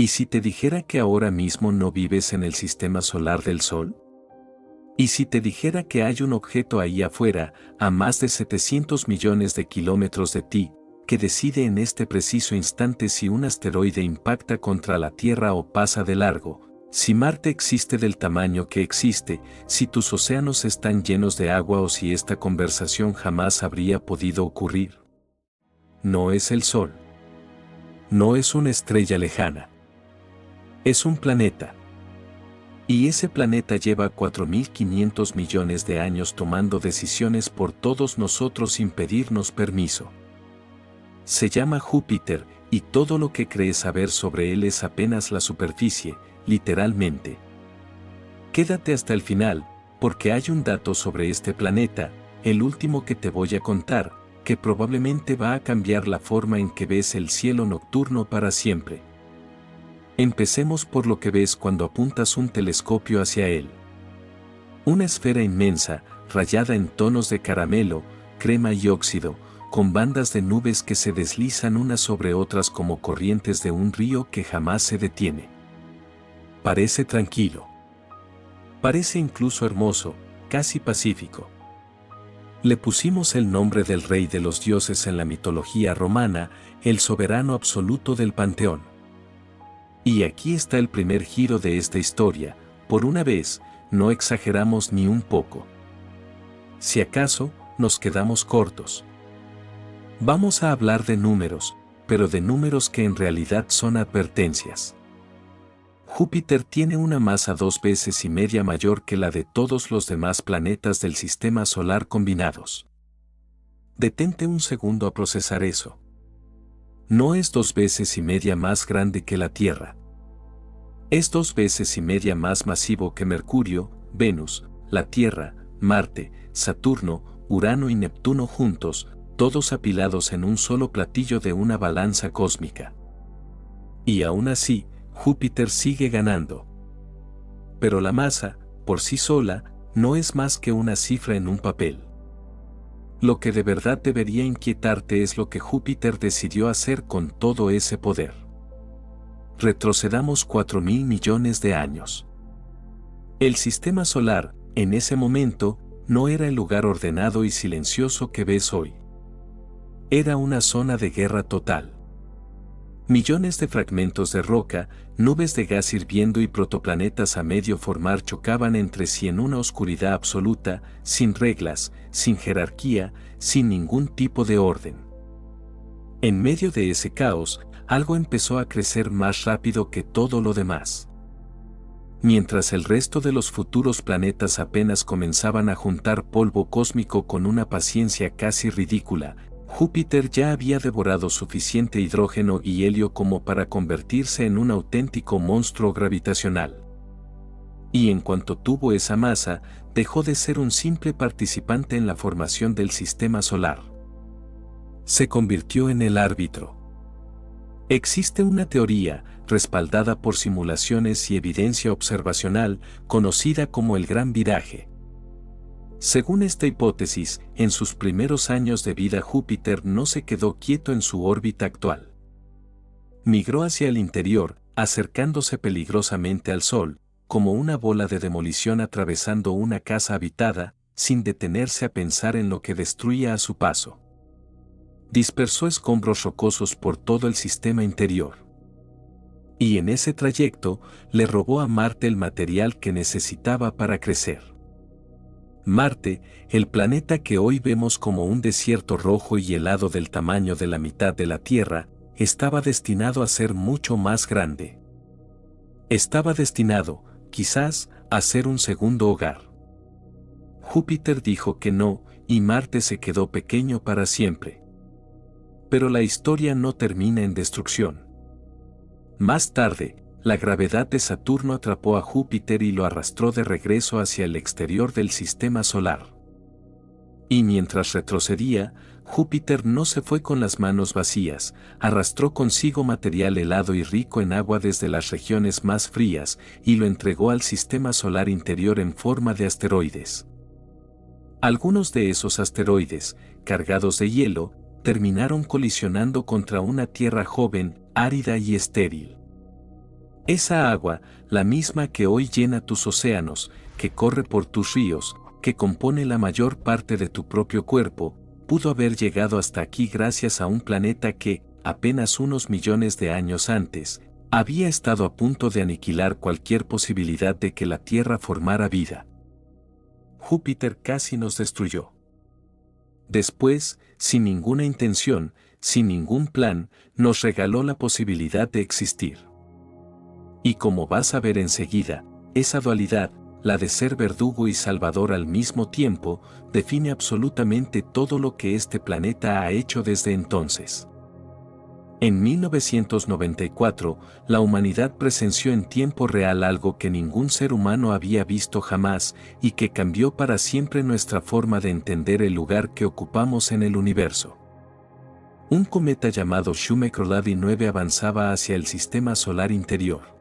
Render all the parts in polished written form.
¿Y si te dijera que ahora mismo no vives en el sistema solar del Sol? ¿Y si te dijera que hay un objeto ahí afuera, a más de 700 millones de kilómetros de ti, que decide en este preciso instante si un asteroide impacta contra la Tierra o pasa de largo, si Marte existe del tamaño que existe, si tus océanos están llenos de agua o si esta conversación jamás habría podido ocurrir? No es el Sol. No es una estrella lejana. Es un planeta. Y ese planeta lleva 4.500 millones de años tomando decisiones por todos nosotros sin pedirnos permiso. Se llama Júpiter, y todo lo que crees saber sobre él es apenas la superficie, literalmente. Quédate hasta el final, porque hay un dato sobre este planeta, el último que te voy a contar, que probablemente va a cambiar la forma en que ves el cielo nocturno para siempre. Empecemos por lo que ves cuando apuntas un telescopio hacia él. Una esfera inmensa, rayada en tonos de caramelo, crema y óxido, con bandas de nubes que se deslizan unas sobre otras como corrientes de un río que jamás se detiene. Parece tranquilo. Parece incluso hermoso, casi pacífico. Le pusimos el nombre del rey de los dioses en la mitología romana, el soberano absoluto del panteón. Y aquí está el primer giro de esta historia, por una vez, no exageramos ni un poco. Si acaso, nos quedamos cortos. Vamos a hablar de números, pero de números que en realidad son advertencias. Júpiter tiene una masa 2 veces y media mayor que la de todos los demás planetas del sistema solar combinados. Detente un segundo a procesar eso. No es 2 veces y media más grande que la Tierra. Es 2 veces y media más masivo que Mercurio, Venus, la Tierra, Marte, Saturno, Urano y Neptuno juntos, todos apilados en un solo platillo de una balanza cósmica. Y aún así, Júpiter sigue ganando. Pero la masa, por sí sola, no es más que una cifra en un papel. Lo que de verdad debería inquietarte es lo que Júpiter decidió hacer con todo ese poder. Retrocedamos 4.000 millones de años. El sistema solar, en ese momento, no era el lugar ordenado y silencioso que ves hoy. Era una zona de guerra total. Millones de fragmentos de roca, nubes de gas hirviendo y protoplanetas a medio formar chocaban entre sí en una oscuridad absoluta, sin reglas, sin jerarquía, sin ningún tipo de orden. En medio de ese caos, algo empezó a crecer más rápido que todo lo demás. Mientras el resto de los futuros planetas apenas comenzaban a juntar polvo cósmico con una paciencia casi ridícula, Júpiter ya había devorado suficiente hidrógeno y helio como para convertirse en un auténtico monstruo gravitacional. Y en cuanto tuvo esa masa, dejó de ser un simple participante en la formación del sistema solar. Se convirtió en el árbitro. Existe una teoría, respaldada por simulaciones y evidencia observacional, conocida como el Gran Viraje. Según esta hipótesis, en sus primeros años de vida Júpiter no se quedó quieto en su órbita actual. Migró hacia el interior, acercándose peligrosamente al Sol, como una bola de demolición atravesando una casa habitada, sin detenerse a pensar en lo que destruía a su paso. Dispersó escombros rocosos por todo el sistema interior. Y en ese trayecto, le robó a Marte el material que necesitaba para crecer. Marte, el planeta que hoy vemos como un desierto rojo y helado del tamaño de la mitad de la Tierra, estaba destinado a ser mucho más grande. Estaba destinado, quizás, a ser un segundo hogar. Júpiter dijo que no, y Marte se quedó pequeño para siempre. Pero la historia no termina en destrucción. Más tarde, la gravedad de Saturno atrapó a Júpiter y lo arrastró de regreso hacia el exterior del sistema solar. Y mientras retrocedía, Júpiter no se fue con las manos vacías, arrastró consigo material helado y rico en agua desde las regiones más frías y lo entregó al sistema solar interior en forma de asteroides. Algunos de esos asteroides, cargados de hielo, terminaron colisionando contra una Tierra joven, árida y estéril. Esa agua, la misma que hoy llena tus océanos, que corre por tus ríos, que compone la mayor parte de tu propio cuerpo, pudo haber llegado hasta aquí gracias a un planeta que, apenas unos millones de años antes, había estado a punto de aniquilar cualquier posibilidad de que la Tierra formara vida. Júpiter casi nos destruyó. Después, sin ninguna intención, sin ningún plan, nos regaló la posibilidad de existir. Y como vas a ver enseguida, esa dualidad, la de ser verdugo y salvador al mismo tiempo, define absolutamente todo lo que este planeta ha hecho desde entonces. En 1994, la humanidad presenció en tiempo real algo que ningún ser humano había visto jamás y que cambió para siempre nuestra forma de entender el lugar que ocupamos en el universo. Un cometa llamado Shoemaker-Levy 9 avanzaba hacia el sistema solar interior.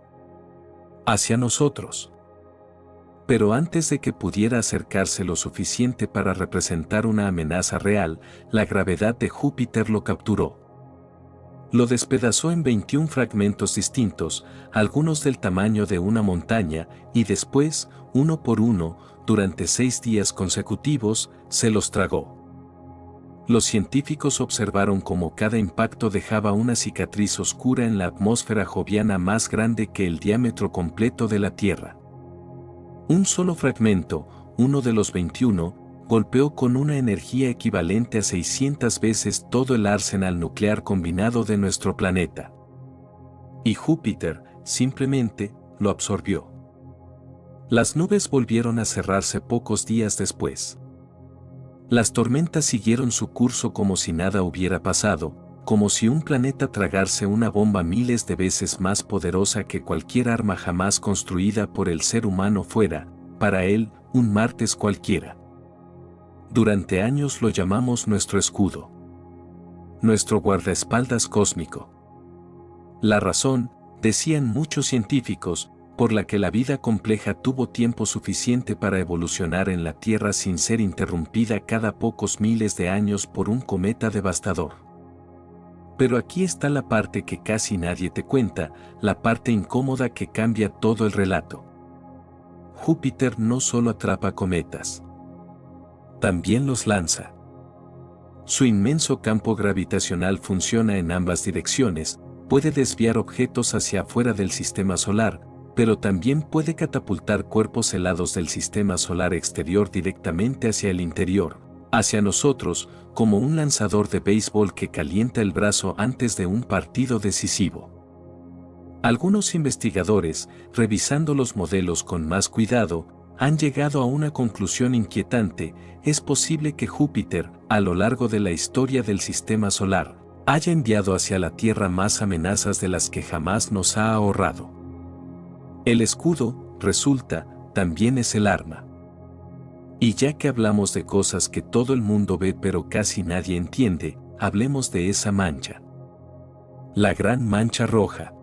Hacia nosotros. Pero antes de que pudiera acercarse lo suficiente para representar una amenaza real, la gravedad de Júpiter lo capturó. Lo despedazó en 21 fragmentos distintos, algunos del tamaño de una montaña, y después, uno por uno, durante 6 días consecutivos, se los tragó. Los científicos observaron cómo cada impacto dejaba una cicatriz oscura en la atmósfera joviana más grande que el diámetro completo de la Tierra. Un solo fragmento, uno de los 21, golpeó con una energía equivalente a 600 veces todo el arsenal nuclear combinado de nuestro planeta. Y Júpiter, simplemente, lo absorbió. Las nubes volvieron a cerrarse pocos días después. Las tormentas siguieron su curso como si nada hubiera pasado, como si un planeta tragase una bomba miles de veces más poderosa que cualquier arma jamás construida por el ser humano fuera, para él, un martes cualquiera. Durante años lo llamamos nuestro escudo. Nuestro guardaespaldas cósmico. La razón, decían muchos científicos, por la que la vida compleja tuvo tiempo suficiente para evolucionar en la Tierra sin ser interrumpida cada pocos miles de años por un cometa devastador. Pero aquí está la parte que casi nadie te cuenta, la parte incómoda que cambia todo el relato. Júpiter no solo atrapa cometas. También los lanza. Su inmenso campo gravitacional funciona en ambas direcciones, puede desviar objetos hacia afuera del sistema solar, pero también puede catapultar cuerpos helados del sistema solar exterior directamente hacia el interior, hacia nosotros, como un lanzador de béisbol que calienta el brazo antes de un partido decisivo. Algunos investigadores, revisando los modelos con más cuidado, han llegado a una conclusión inquietante: es posible que Júpiter, a lo largo de la historia del sistema solar, haya enviado hacia la Tierra más amenazas de las que jamás nos ha ahorrado. El escudo, resulta, también es el arma. Y ya que hablamos de cosas que todo el mundo ve pero casi nadie entiende, hablemos de esa mancha. La gran mancha roja.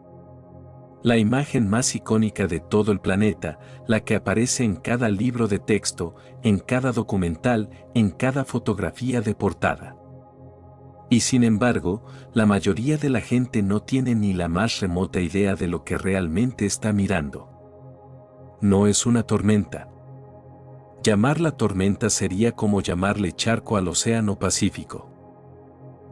La imagen más icónica de todo el planeta, la que aparece en cada libro de texto, en cada documental, en cada fotografía de portada. Y sin embargo, la mayoría de la gente no tiene ni la más remota idea de lo que realmente está mirando. No es una tormenta. Llamarla tormenta sería como llamarle charco al Océano Pacífico.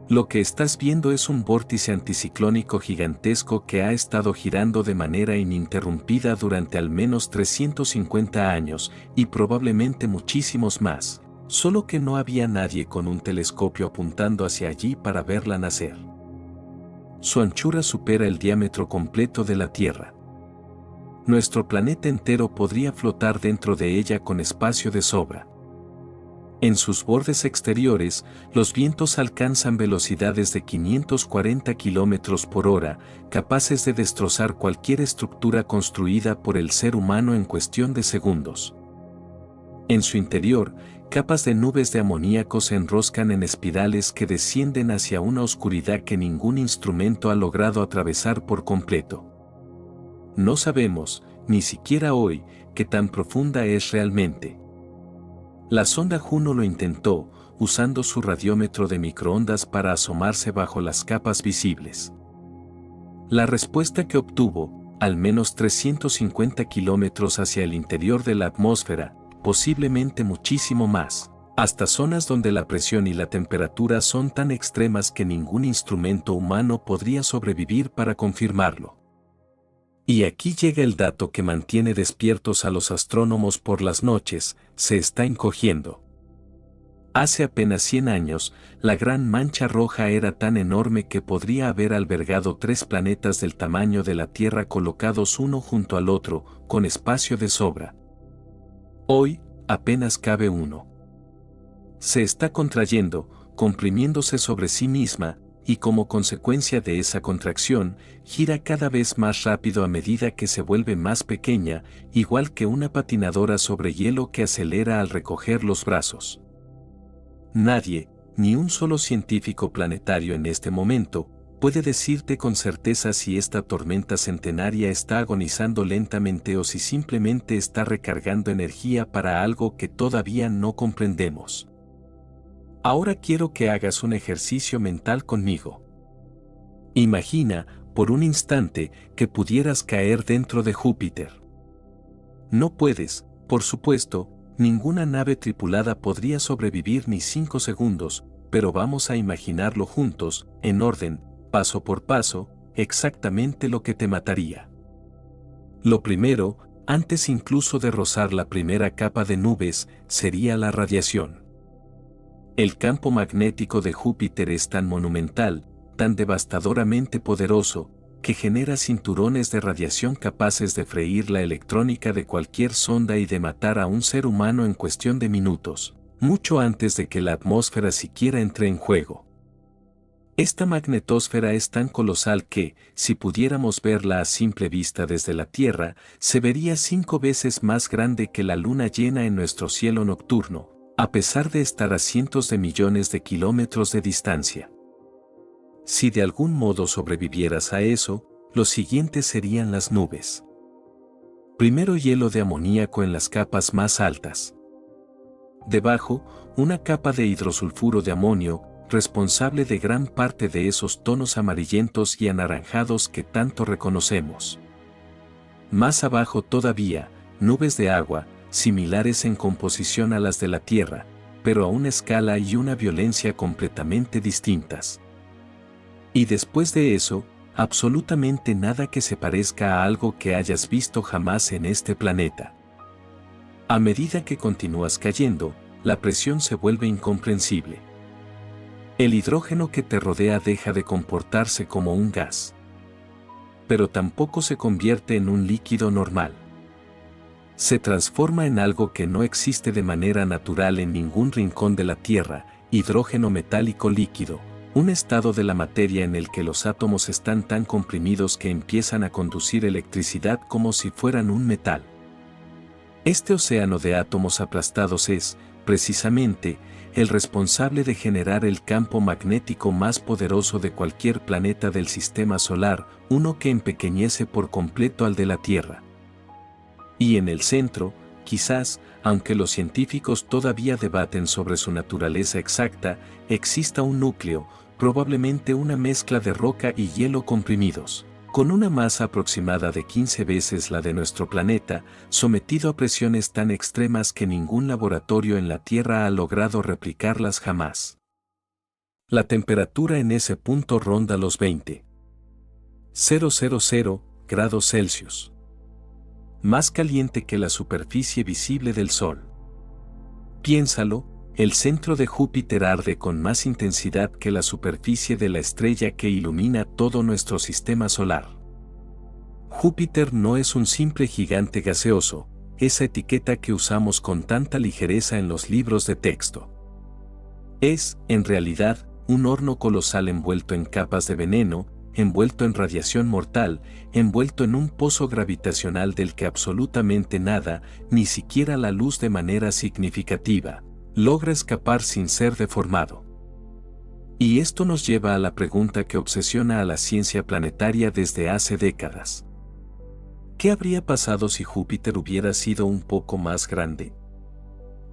Lo que estás viendo es un vórtice anticiclónico gigantesco que ha estado girando de manera ininterrumpida durante al menos 350 años, y probablemente muchísimos más, solo que no había nadie con un telescopio apuntando hacia allí para verla nacer. Su anchura supera el diámetro completo de la Tierra. Nuestro planeta entero podría flotar dentro de ella con espacio de sobra. En sus bordes exteriores, los vientos alcanzan velocidades de 540 km por hora, capaces de destrozar cualquier estructura construida por el ser humano en cuestión de segundos. En su interior, capas de nubes de amoníaco se enroscan en espirales que descienden hacia una oscuridad que ningún instrumento ha logrado atravesar por completo. No sabemos, ni siquiera hoy, qué tan profunda es realmente. La sonda Juno lo intentó, usando su radiómetro de microondas para asomarse bajo las capas visibles. La respuesta que obtuvo, al menos 350 kilómetros hacia el interior de la atmósfera, posiblemente muchísimo más, hasta zonas donde la presión y la temperatura son tan extremas que ningún instrumento humano podría sobrevivir para confirmarlo. Y aquí llega el dato que mantiene despiertos a los astrónomos por las noches: se está encogiendo. Hace apenas 100 años, la Gran Mancha Roja era tan enorme que podría haber albergado 3 planetas del tamaño de la Tierra colocados uno junto al otro, con espacio de sobra. Hoy, apenas cabe uno. Se está contrayendo, comprimiéndose sobre sí misma, y como consecuencia de esa contracción, gira cada vez más rápido a medida que se vuelve más pequeña, igual que una patinadora sobre hielo que acelera al recoger los brazos. Nadie, ni un solo científico planetario en este momento, puede decirte con certeza si esta tormenta centenaria está agonizando lentamente o si simplemente está recargando energía para algo que todavía no comprendemos. Ahora quiero que hagas un ejercicio mental conmigo. Imagina, por un instante, que pudieras caer dentro de Júpiter. No puedes, por supuesto. Ninguna nave tripulada podría sobrevivir ni 5 segundos, pero vamos a imaginarlo juntos, en orden, paso por paso, exactamente lo que te mataría. Lo primero, antes incluso de rozar la primera capa de nubes, sería la radiación. El campo magnético de Júpiter es tan monumental, tan devastadoramente poderoso, que genera cinturones de radiación capaces de freír la electrónica de cualquier sonda y de matar a un ser humano en cuestión de minutos, mucho antes de que la atmósfera siquiera entre en juego. Esta magnetosfera es tan colosal que, si pudiéramos verla a simple vista desde la Tierra, se vería 5 veces más grande que la luna llena en nuestro cielo nocturno, a pesar de estar a cientos de millones de kilómetros de distancia. Si de algún modo sobrevivieras a eso, lo siguiente serían las nubes. Primero, hielo de amoníaco en las capas más altas. Debajo, una capa de hidrosulfuro de amonio, responsable de gran parte de esos tonos amarillentos y anaranjados que tanto reconocemos. Más abajo todavía, nubes de agua, similares en composición a las de la Tierra, pero a una escala y una violencia completamente distintas. Y después de eso, absolutamente nada que se parezca a algo que hayas visto jamás en este planeta. A medida que continúas cayendo, la presión se vuelve incomprensible. El hidrógeno que te rodea deja de comportarse como un gas. Pero tampoco se convierte en un líquido normal. Se transforma en algo que no existe de manera natural en ningún rincón de la Tierra: hidrógeno metálico líquido. Un estado de la materia en el que los átomos están tan comprimidos que empiezan a conducir electricidad como si fueran un metal. Este océano de átomos aplastados es, precisamente, el responsable de generar el campo magnético más poderoso de cualquier planeta del sistema solar, uno que empequeñece por completo al de la Tierra. Y en el centro, quizás, aunque los científicos todavía debaten sobre su naturaleza exacta, exista un núcleo, probablemente una mezcla de roca y hielo comprimidos, con una masa aproximada de 15 veces la de nuestro planeta, sometido a presiones tan extremas que ningún laboratorio en la Tierra ha logrado replicarlas jamás. La temperatura en ese punto ronda los 20,000 grados Celsius. Más caliente que la superficie visible del Sol. Piénsalo. El centro de Júpiter arde con más intensidad que la superficie de la estrella que ilumina todo nuestro sistema solar. Júpiter no es un simple gigante gaseoso, esa etiqueta que usamos con tanta ligereza en los libros de texto. Es, en realidad, un horno colosal envuelto en capas de veneno, envuelto en radiación mortal, envuelto en un pozo gravitacional del que absolutamente nada, ni siquiera la luz de manera significativa, logra escapar sin ser deformado. Y esto nos lleva a la pregunta que obsesiona a la ciencia planetaria desde hace décadas. ¿Qué habría pasado si Júpiter hubiera sido un poco más grande?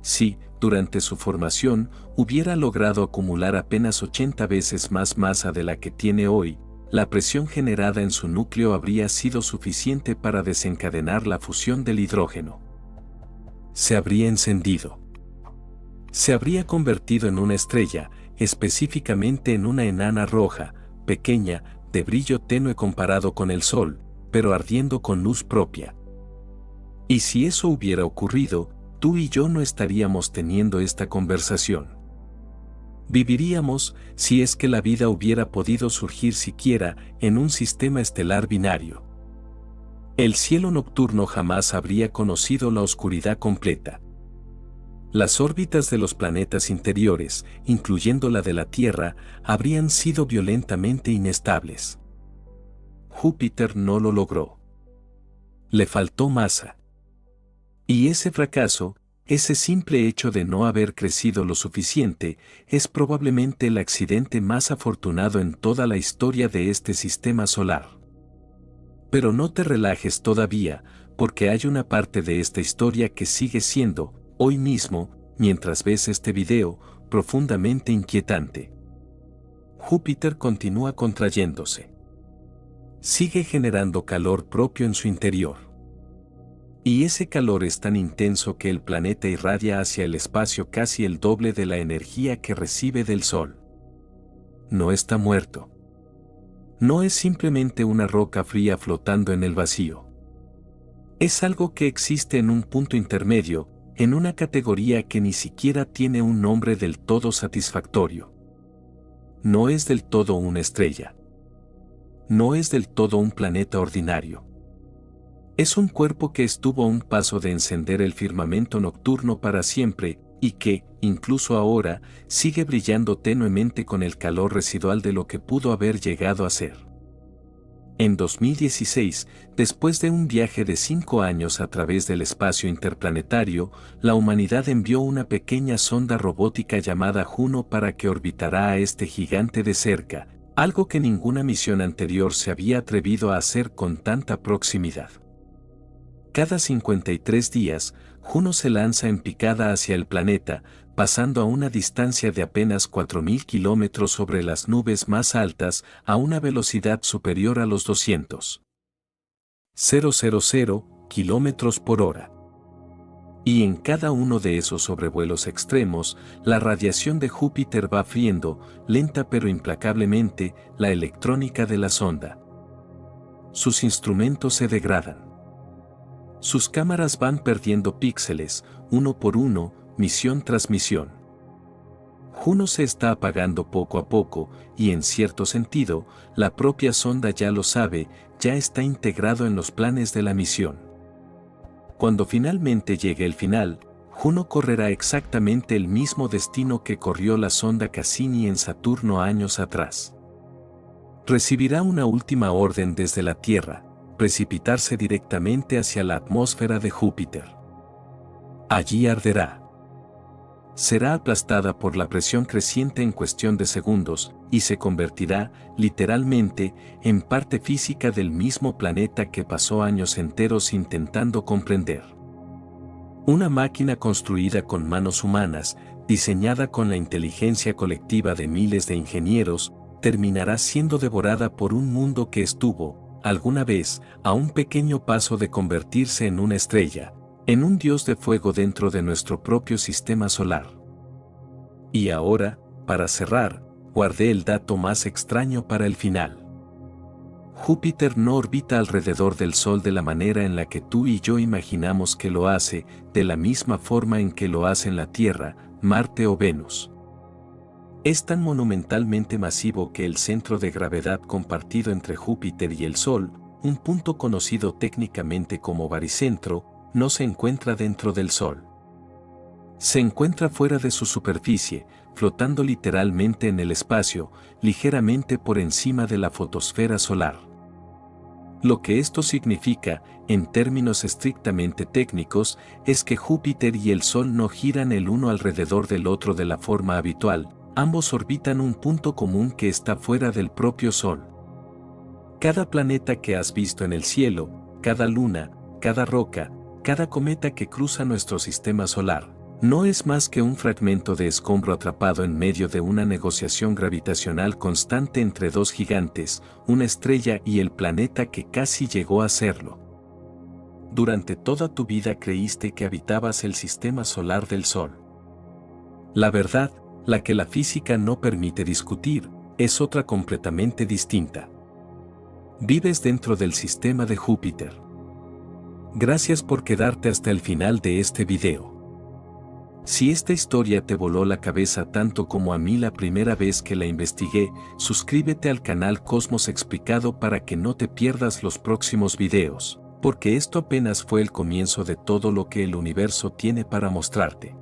Si, durante su formación, hubiera logrado acumular apenas 80 veces más masa de la que tiene hoy, la presión generada en su núcleo habría sido suficiente para desencadenar la fusión del hidrógeno. Se habría encendido. Se habría convertido en una estrella, específicamente en una enana roja, pequeña, de brillo tenue comparado con el Sol, pero ardiendo con luz propia. Y si eso hubiera ocurrido, tú y yo no estaríamos teniendo esta conversación. Viviríamos, si es que la vida hubiera podido surgir siquiera, en un sistema estelar binario. El cielo nocturno jamás habría conocido la oscuridad completa. Las órbitas de los planetas interiores, incluyendo la de la Tierra, habrían sido violentamente inestables. Júpiter no lo logró. Le faltó masa. Y ese fracaso, ese simple hecho de no haber crecido lo suficiente, es probablemente el accidente más afortunado en toda la historia de este sistema solar. Pero no te relajes todavía, porque hay una parte de esta historia que sigue siendo, hoy mismo, mientras ves este video, profundamente inquietante. Júpiter continúa contrayéndose. Sigue generando calor propio en su interior. Y ese calor es tan intenso que el planeta irradia hacia el espacio casi el doble de la energía que recibe del Sol. No está muerto. No es simplemente una roca fría flotando en el vacío. Es algo que existe en un punto intermedio, en una categoría que ni siquiera tiene un nombre del todo satisfactorio. No es del todo una estrella. No es del todo un planeta ordinario. Es un cuerpo que estuvo a un paso de encender el firmamento nocturno para siempre, y que, incluso ahora, sigue brillando tenuemente con el calor residual de lo que pudo haber llegado a ser. En 2016, después de un viaje de 5 años a través del espacio interplanetario, la humanidad envió una pequeña sonda robótica llamada Juno para que orbitara a este gigante de cerca, algo que ninguna misión anterior se había atrevido a hacer con tanta proximidad. Cada 53 días, Juno se lanza en picada hacia el planeta, pasando a una distancia de apenas 4.000 kilómetros sobre las nubes más altas a una velocidad superior a los 200,000 kilómetros por hora. Y en cada uno de esos sobrevuelos extremos, la radiación de Júpiter va friendo, lenta pero implacablemente, la electrónica de la sonda. Sus instrumentos se degradan. Sus cámaras van perdiendo píxeles, uno por uno, misión tras misión. Juno se está apagando poco a poco, y en cierto sentido, la propia sonda ya lo sabe, ya está integrado en los planes de la misión. Cuando finalmente llegue el final, Juno correrá exactamente el mismo destino que corrió la sonda Cassini en Saturno años atrás. Recibirá una última orden desde la Tierra: precipitarse directamente hacia la atmósfera de Júpiter. Allí arderá. Será aplastada por la presión creciente en cuestión de segundos, y se convertirá, literalmente, en parte física del mismo planeta que pasó años enteros intentando comprender. Una máquina construida con manos humanas, diseñada con la inteligencia colectiva de miles de ingenieros, terminará siendo devorada por un mundo que estuvo, alguna vez, a un pequeño paso de convertirse en una estrella, en un dios de fuego dentro de nuestro propio sistema solar. Y ahora, para cerrar, guardé el dato más extraño para el final. Júpiter no orbita alrededor del Sol de la manera en la que tú y yo imaginamos que lo hace, de la misma forma en que lo hacen la Tierra, Marte o Venus. Es tan monumentalmente masivo que el centro de gravedad compartido entre Júpiter y el Sol, un punto conocido técnicamente como baricentro, no se encuentra dentro del Sol. Se encuentra fuera de su superficie, flotando literalmente en el espacio, ligeramente por encima de la fotosfera solar. Lo que esto significa, en términos estrictamente técnicos, es que Júpiter y el Sol no giran el uno alrededor del otro de la forma habitual. Ambos orbitan un punto común que está fuera del propio Sol. Cada planeta que has visto en el cielo, cada luna, cada roca, cada cometa que cruza nuestro sistema solar, No es más que un fragmento de escombro atrapado en medio de una negociación gravitacional constante entre dos gigantes, una estrella y el planeta que casi llegó a serlo. Durante toda tu vida creíste que habitabas el sistema solar del Sol. La verdad, la que la física no permite discutir, es otra completamente distinta. Vives dentro del sistema de Júpiter. Gracias por quedarte hasta el final de este video. Si esta historia te voló la cabeza tanto como a mí la primera vez que la investigué, suscríbete al canal Cosmos Explicado para que no te pierdas los próximos videos, porque esto apenas fue el comienzo de todo lo que el universo tiene para mostrarte.